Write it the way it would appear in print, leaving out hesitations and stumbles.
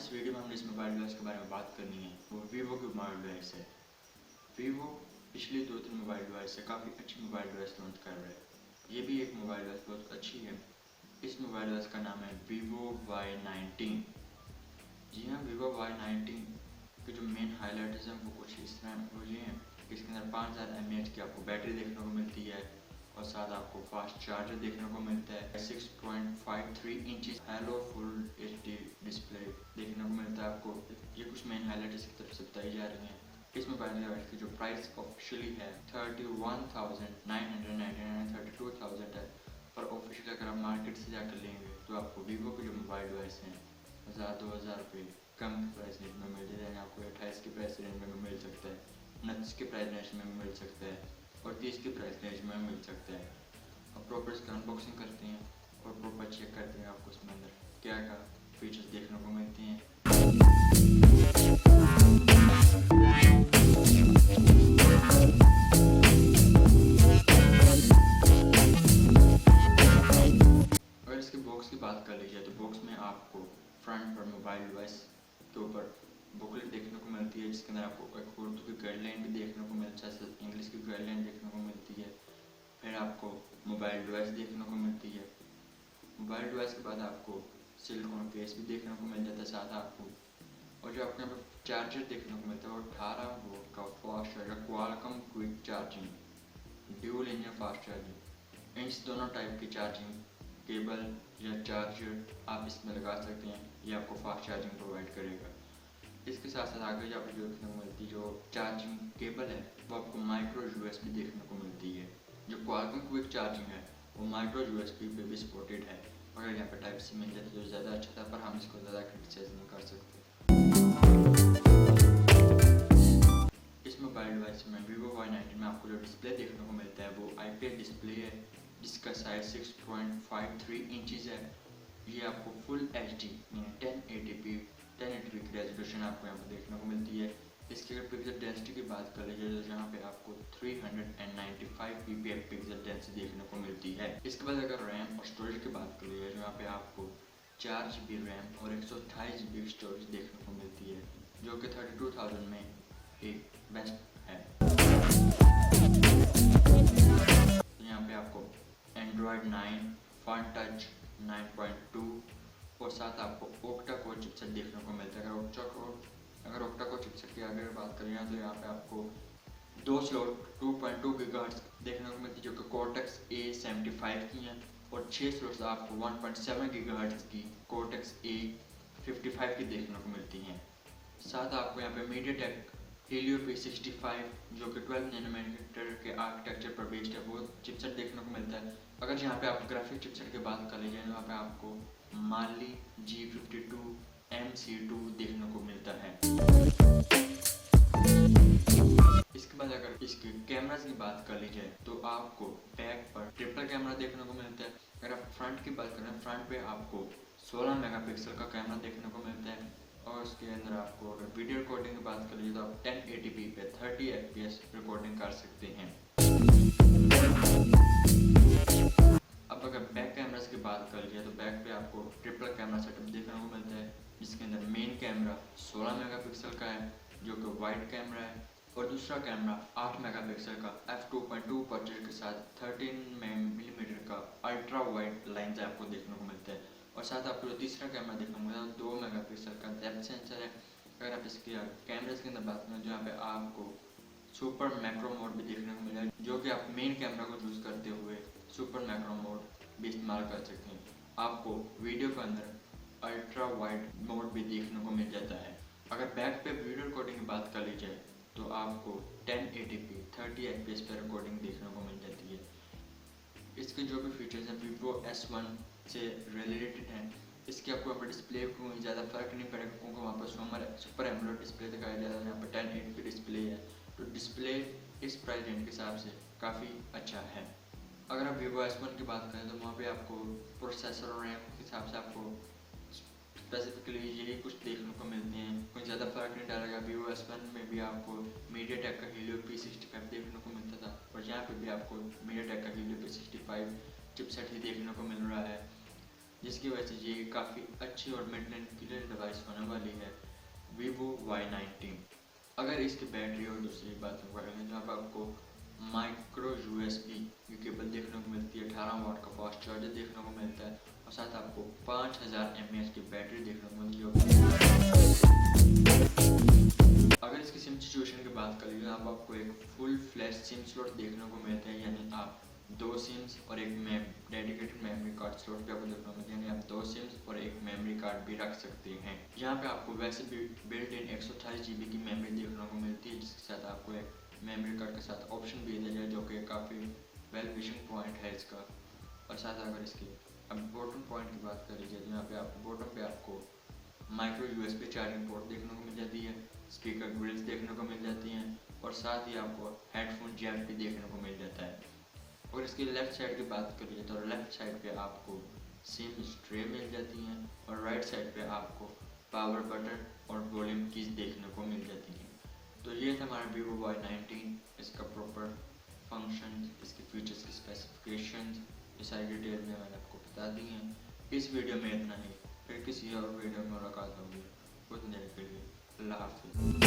इस वीडियो में हमने इस मोबाइल डिवाइस के बारे में बात करनी है। वो वीवो की मोबाइल डिवाइस है। वीवो पिछले 2-3 मोबाइल डिवाइस से काफ़ी अच्छी मोबाइल डिवाइस लॉन्च कर रहा है। ये भी एक मोबाइल डिवाइस बहुत अच्छी है। इस मोबाइल डिवाइस का नाम है Vivo Y19। जी हाँ, Vivo Y19 के जो मेन हाईलाइट्स हैं वो कुछ इस तरह वो ये हैं कि इसके अंदर 5000 mAh की आपको बैटरी देखने को मिलती है और साथ आपको फास्ट चार्जर देखने को मिलता है। 6.53 inches hello full HD display देखने को मिलता है आपको। ये कुछ मेन हाईलाइट्स की तरफ से बताई जा रही हैं। इस मोबाइल डिवाइस की जो प्राइस ऑफिशियली है 31,999 32,000 है, पर ऑफिशियल अगर आप मार्केट से जाकर लेंगे तो आपको वीवो की जो मोबाइल डिवाइस हैं 1000-2000 रुपये कम प्राइस रेंज में मिल जाएगा। आपको 28 के प्राइस रेंज में मिल सकता है, 29 के प्राइस रेंज में मिल सकता है और 30 के प्राइस रेंज में मिल सकता है। अब प्रॉपर इसका अनबॉक्सिंग करते हैं और प्रॉपर चेक करते हैं आपको इसमें अंदर क्या क्या फीचर्स देखने को मिलते हैं। अगर इसके बॉक्स की बात कर ली जाए तो बॉक्स में आपको फ्रंट पर मोबाइल डिवाइस के ऊपर बुकलेट देखने को मिलती है, जिसके अंदर आपको एक उर्दू की गाइडलाइन भी देखने को मिलता है, इंग्लिश की गाइडलाइन देखने को मिलती है। फिर आपको मोबाइल डिवाइस देखने को मिलती है। मोबाइल डिवाइस के बाद आपको सिलिकॉन केस भी देखने को मिल जाता है साथ आपको, और जो आपके यहाँ पर चार्जर देखने को मिलता है वो 18 वोल्ट का fast charger Qualcomm quick charging dual engine fast charging. इन दोनों टाइप की चार्जिंग केबल या चार्जर आप इसमें लगा सकते हैं, ये आपको फास्ट चार्जिंग प्रोवाइड करेगा। इसके साथ साथ आगे जो आपको देखने को मिलती जो चार्जिंग केबल है वो आपको माइक्रो USB देखने को मिलती है। जो क्वालकॉम क्विक चार्जिंग है वो माइक्रो USB पे भी सपोर्टेड है। अगर यहाँ पे टाइप C मिल जाती तो ज़्यादा अच्छा था, पर हम इसको ज़्यादा क्रिटिसाइज नहीं कर सकते। इस मोबाइल डिवाइस में Vivo Y19 में आपको जो डिस्प्ले देखने को मिलता है वो IPS डिस्प्ले है, जिसका साइज 6.53 इंचेस है। ये आपको फुल HD यानी 1080p की रेजोल्यूशन आपको यहाँ पर देखने को मिलती है। इसकी अगर पिक्सल डेंसिटी की बात कर लीजिए तो यहाँ पे आपको 395 ppm पिक्सल डेंसिटी देखने को मिलती है। इसके बाद अगर रैम और स्टोरेज की बात कर लीजिए तो यहाँ पे आपको 4 GB रैम और 128 GB स्टोरेज देखने को मिलती है, जो कि 32,000 में एक बेस्ट है। यहाँ पे आपको Android 9, Funtouch 9.2 और साथ आपको ऑक्टा कोर चिपसेट देखने को मिलता है। अगर ऑक्टा कोर चिपसेट की अगर बात करें तो यहाँ पे आपको 2 स्लॉट 2.2 GHz देखने को मिलती है, जो कि Cortex A75 की हैं, और 6 स्लॉट्स आपको 1.7 GHz की Cortex A55 की देखने को मिलती हैं। साथ आपको यहाँ पे MediaTek helio P65 जो कि 12 नैनोमीटर के आर्किटेक्चर पर बेस्ड है वो चिपसेट देखने को मिलता है। अगर यहाँ पे आप ग्राफिक चिपसेट की बात कर लीजिए तो यहाँ पे आपको Mali G52 MC2 देखने को मिलता है। इसके बाद अगर इसके कैमरास की बात कर ली जाए तो आपको बैक पर ट्रिपल कैमरा देखने को मिलता है। अगर आप फ्रंट की बात करें फ्रंट पे आपको 16 मेगापिक्सल का कैमरा देखने को मिलता है, और उसके अंदर आपको अगर वीडियो रिकॉर्डिंग की बात कर लीजिए तो आप 1080p पे 30 fps रिकॉर्डिंग कर सकते हैं। अब अगर बैक कैमरास की बात कर लीजिए तो बैक पे आपको ट्रिपल कैमरा सेटअप देखने को मिलता है, जिसके अंदर मेन कैमरा 16 मेगापिक्सल का है जो कि वाइड कैमरा है, और दूसरा कैमरा 8 मेगापिक्सल का f2.2 अपर्चर के साथ 13 मिलीमीटर का अल्ट्रा वाइड लेंस आपको देखने को मिलता है, और साथ आपको जो तीसरा कैमरा देखने को मिलता है 2 मेगापिक्सल का डेप्थ सेंसर है। अगर आप इसके कैमरास के अंदर बात करें तो यहाँ पे आपको सुपर मैक्रो मोड भी देखने को मिला है, जो कि आप मेन कैमरा को यूज़ करते हुए सुपर मैक्रो मोड भी इस्तेमाल कर सकते हैं। आपको वीडियो के अंदर अल्ट्रा वाइड मोड भी देखने को मिल जाता है। अगर बैक पे वीडियो रिकॉर्डिंग की बात कर ली जाए तो आपको 1080p 30 fps पर रिकॉर्डिंग देखने को मिल जाती है। इसके जो भी फीचर्स हैं Vivo S1 से रिलेटेड हैं। इसके आपको यहाँ पर डिस्प्ले को ज़्यादा फर्क नहीं पड़ेगा, क्योंकि वहाँ पर सुपर एमोलेड डिस्प्ले दिखाया जा रहा है, यहाँ पर 1080p डिस्प्ले है, तो डिस्प्ले इस प्राइस रेंज के हिसाब से काफ़ी अच्छा है। अगर आप Vivo S1 की बात करें तो वहाँ पे आपको प्रोसेसर और रैम के हिसाब से आपको स्पेसिफिकली यही कुछ देखने को मिलते हैं, कोई ज़्यादा फर्क नहीं डालेगा। Vivo S1 में भी आपको MediaTek का helio P65 देखने को मिलता था, और यहाँ पे भी आपको MediaTek का helio P65 चिपसेट ही देखने को मिल रहा है। जिसकी वजह से ये काफ़ी अच्छी और मिड रेंज क्लियर डिवाइस होने वाली है Vivo Y19। अगर इसकी बैटरी और दूसरी बात करेंगे तो यहाँ पर आपको माइक्रो USB की केबल देखने को मिलती है, 18 वाट का फास्ट चार्जर देखने को मिलता है और साथ आपको 5000 mAh की बैटरी देखने को मिलती है। अगर इसकी सिम सिचुएशन की बात करें तो आपको एक फुल फ्लैश सिम स्लॉट देखने को मिलता है, यानी आप 2 सिम्स और एक डेडिकेटेड मेमोरी कार्ड स्लॉट पे आपको देखने को मिलता है, यानी आप 2 सिम्स और एक मेमोरी कार्ड भी रख सकते हैं। यहाँ पे आपको वैसे भी बिल्ट इन 128 GB की मेमोरी देखने को मिलती है, जिसके साथ आपको एक मेमोरी कार्ड के साथ ऑप्शन भी दिया जाए जो कि काफ़ी वेल विशिंग पॉइंट है इसका। और साथ अगर इसकी अब बॉटम पॉइंट की बात कर लीजिए तो यहाँ पे आपको बॉटम पे आपको माइक्रो USB चार्जिंग पोर्ट देखने को मिल जाती है, स्पीकर ग्रिल्स देखने को मिल जाती हैं और साथ ही आपको हेडफोन जैक भी देखने को मिल जाता है। और इसकी लेफ्ट साइड की बात करिए तो लेफ्ट साइड पे आपको सिम ट्रे मिल जाती हैं और राइट साइड पे आपको पावर बटन और वॉल्यूम कीज देखने को मिल जाती हैं। तो ये था हमारा Vivo Y19, इसका प्रॉपर फंक्शन, इसके फीचर्स की स्पेसिफिकेशंस, ये सारी डिटेल में मैंने आपको बता दी हैं। इस वीडियो में इतना ही, फिर किसी और वीडियो में मुलाकात होगी। उतने देर के लिए अल्लाह हाफिज़।